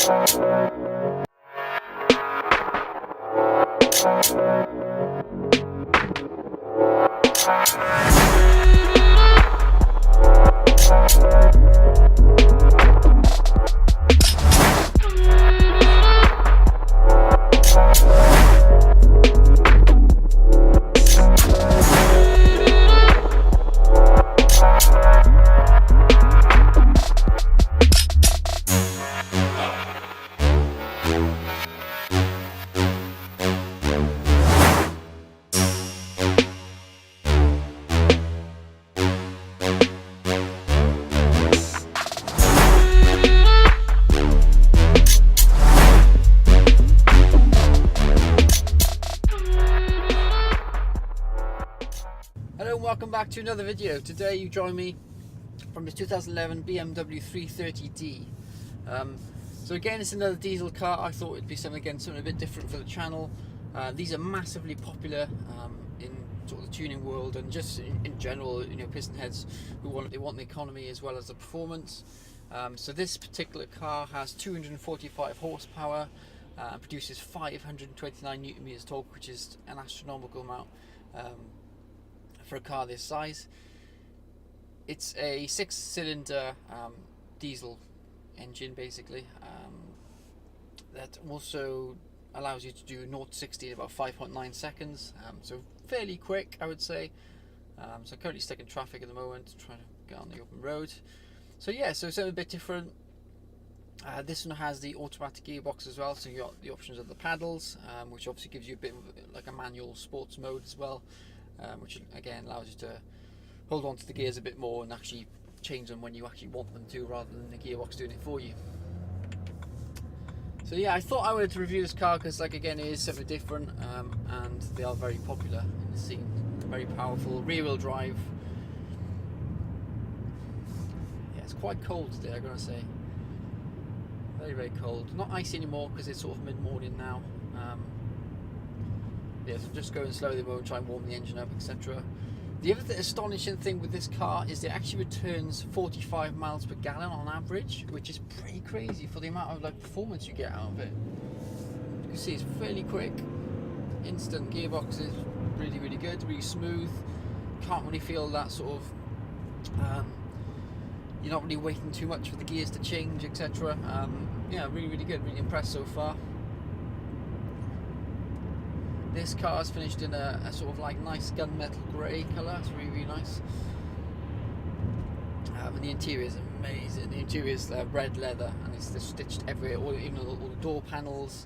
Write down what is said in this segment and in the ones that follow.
Hello and welcome back to another video. Today you join me from this 2011 BMW 330D. So again, it's another diesel car. I thought it'd be something a bit different for the channel. These are massively popular in sort of the tuning world and just in general, you know, piston heads who want the economy as well as the performance. So this particular car has 245 horsepower, produces 529 Newton meters torque, which is an astronomical amount. For a car this size. It's a 6-cylinder diesel engine basically, that also allows you to do 0 to 60 in about 5.9 seconds, so fairly quick, I would say. So I'm currently stuck in traffic at the moment, trying to get on the open road. So yeah, so something a bit different. This one has the automatic gearbox as well, so you got the options of the paddles, which obviously gives you a bit of like a manual sports mode as well. Which again allows you to hold on to the gears a bit more and actually change them when you actually want them to, rather than the gearbox doing it for you. So yeah, I thought I would review this car because, like, again, it is something different, and they are very popular in the scene. Very powerful, rear-wheel drive. Yeah, it's quite cold today, I'm gonna say. Very, very cold. Not icy anymore because it's sort of mid-morning now. Yeah, so just going slowly, we won't try and warm the engine up, etc. The other astonishing thing with this car is it actually returns 45 miles per gallon on average, which is pretty crazy for the amount of like performance you get out of it. You can see it's fairly quick. Instant gearbox is really, really good, really smooth. Can't really feel that sort of you're not really waiting too much for the gears to change, etc. Yeah, really, really good. Really impressed so far. This car is finished in a sort of like nice gunmetal grey colour. It's really, really nice. And the interior is amazing. The interior is red leather and it's stitched everywhere, even all the door panels.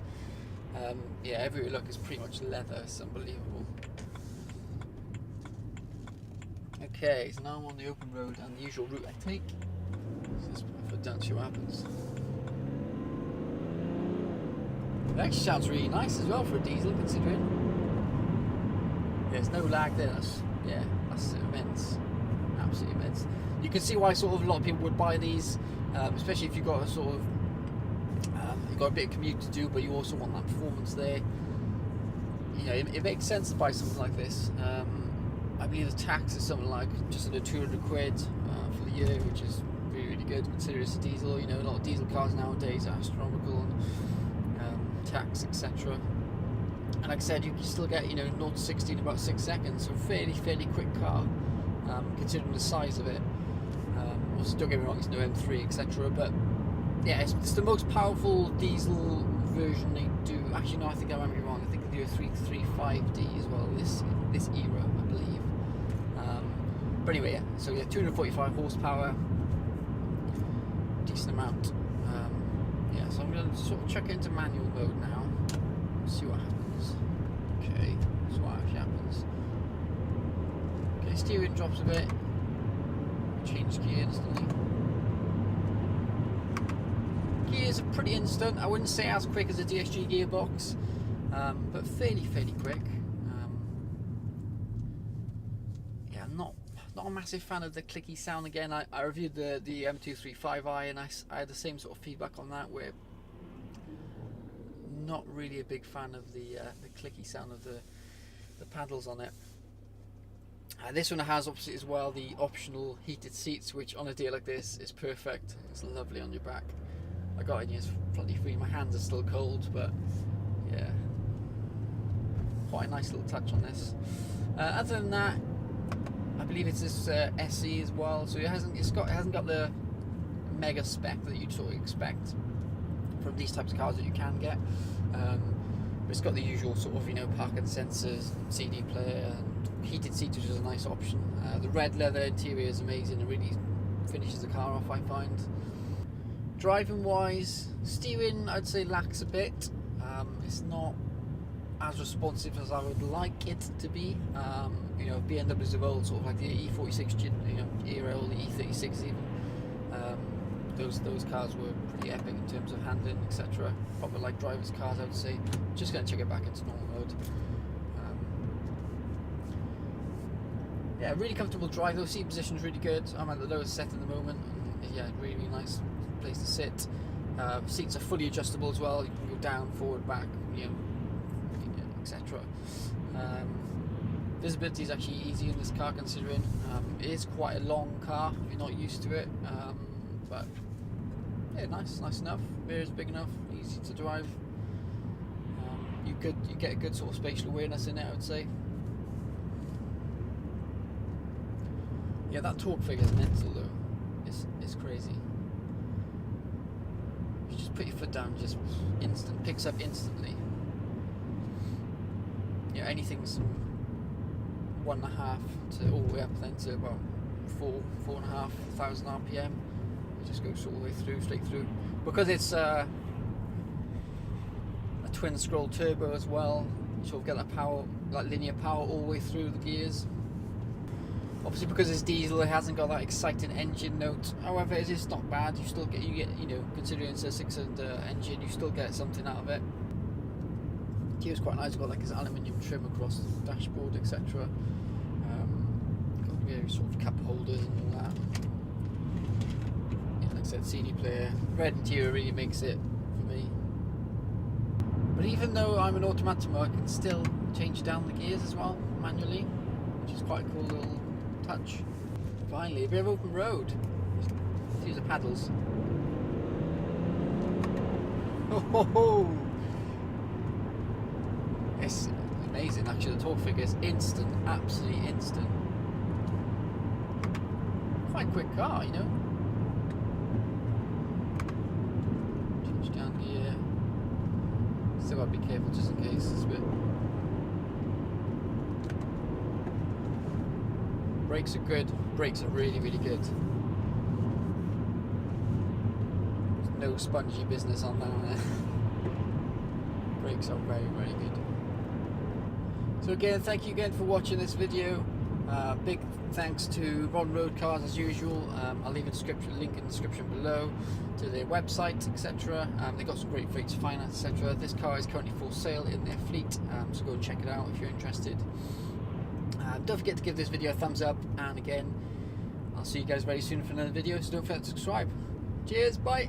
Yeah, everywhere look is pretty much leather. It's unbelievable. Okay, so now I'm on the open road and the usual route I take. Let's put my foot down, see what happens. It actually sounds really nice as well for a diesel, considering. There's no lag there. That's immense, absolutely immense. You can see why sort of a lot of people would buy these, especially if you've got a sort of you've got a bit of commute to do, but you also want that performance there. You know, it makes sense to buy something like this. I believe the tax is something like just under 200 quid for the year, which is really, really good considering it's a diesel. You know, a lot of diesel cars nowadays are astronomical. Tax, etc. And like I said, you can still get, you know, 0 to 60 in about 6 seconds, so fairly quick car, considering the size of it. Also, don't get me wrong, it's no M3, etc. But yeah, it's the most powerful diesel version they do. Actually, no, I think I might be wrong. I think they do a 335D as well. This era, I believe. But anyway, yeah. So yeah, 245 horsepower, decent amount. Yeah, so I'm going to sort of check into manual mode now, see what happens. Okay, that's what actually happens. Okay, steering drops a bit, change gear instantly. Gears are pretty instant. I wouldn't say as quick as a DSG gearbox, but fairly quick. Yeah, I'm not a massive fan of the clicky sound. Again, I reviewed the M235i and I had the same sort of feedback on that, where not really a big fan of the clicky sound of the paddles on it. This one has obviously as well the optional heated seats, which on a day like this is perfect. It's lovely on your back. I got in here, it's bloody free. My hands are still cold, but yeah, quite a nice little touch on this. Other than that, I believe it's this SE as well, so it hasn't got the mega spec that you'd sort of expect from these types of cars that you can get. But it's got the usual sort of, you know, parking sensors, CD player, and heated seats, which is a nice option. The red leather interior is amazing. It really finishes the car off, I find. Driving wise, steering I'd say lacks a bit. It's not as responsive as I would like it to be. You know, BMWs of old, sort of like the E46 era, or the E36 even. Those cars were pretty epic in terms of handling, etc. Proper like drivers' cars, I would say. Just going to check it back into normal mode. Yeah, really comfortable drive. Though seat position's really good. I'm at the lowest set at the moment. And yeah, really nice place to sit. Seats are fully adjustable as well. You can go down, forward, back, you know, etc. Visibility is actually easy in this car, considering it is quite a long car if you're not used to it. But yeah, nice enough. Rear is big enough, easy to drive. You get a good sort of spatial awareness in it, I would say. Yeah, that torque figure is mental though. It's crazy. You just put your foot down, just picks up instantly. Yeah, anything's 1.5 to all the way up then to about 4.5 thousand RPM. It just goes all the way through, straight through. Because it's a twin scroll turbo as well, you sort of get that power, like linear power all the way through the gears. Obviously, because it's diesel, it hasn't got that exciting engine note. However, it is not bad. You get, you know, considering it's a 6-cylinder engine, you still get something out of it. It's quite nice. It's got like this aluminium trim across the dashboard, etc. Got various sort of cup holders and all that. Yeah, like I said, CD player. Red interior really makes it for me. But even though I'm an automatic, I can still change down the gears as well manually, which is quite a cool little touch. Finally, a bit of open road. Let's use the paddles. Oh ho ho! It's amazing, actually. The torque figure is instant, absolutely instant. Quite a quick car, you know. Change down here. Still gotta be careful just in case it's a bit. Brakes are good. Brakes are really, really good. There's no spongy business on that. Brakes are very, very good. So again, thank you again for watching this video. Big thanks to Ron Road Cars as usual. I'll leave a link in the description below to their website, etc. They've got some great rates of finance, etc. This car is currently for sale in their fleet, so go and check it out if you're interested. Don't forget to give this video a thumbs up, and again, I'll see you guys very soon for another video, so don't forget to subscribe. Cheers, bye!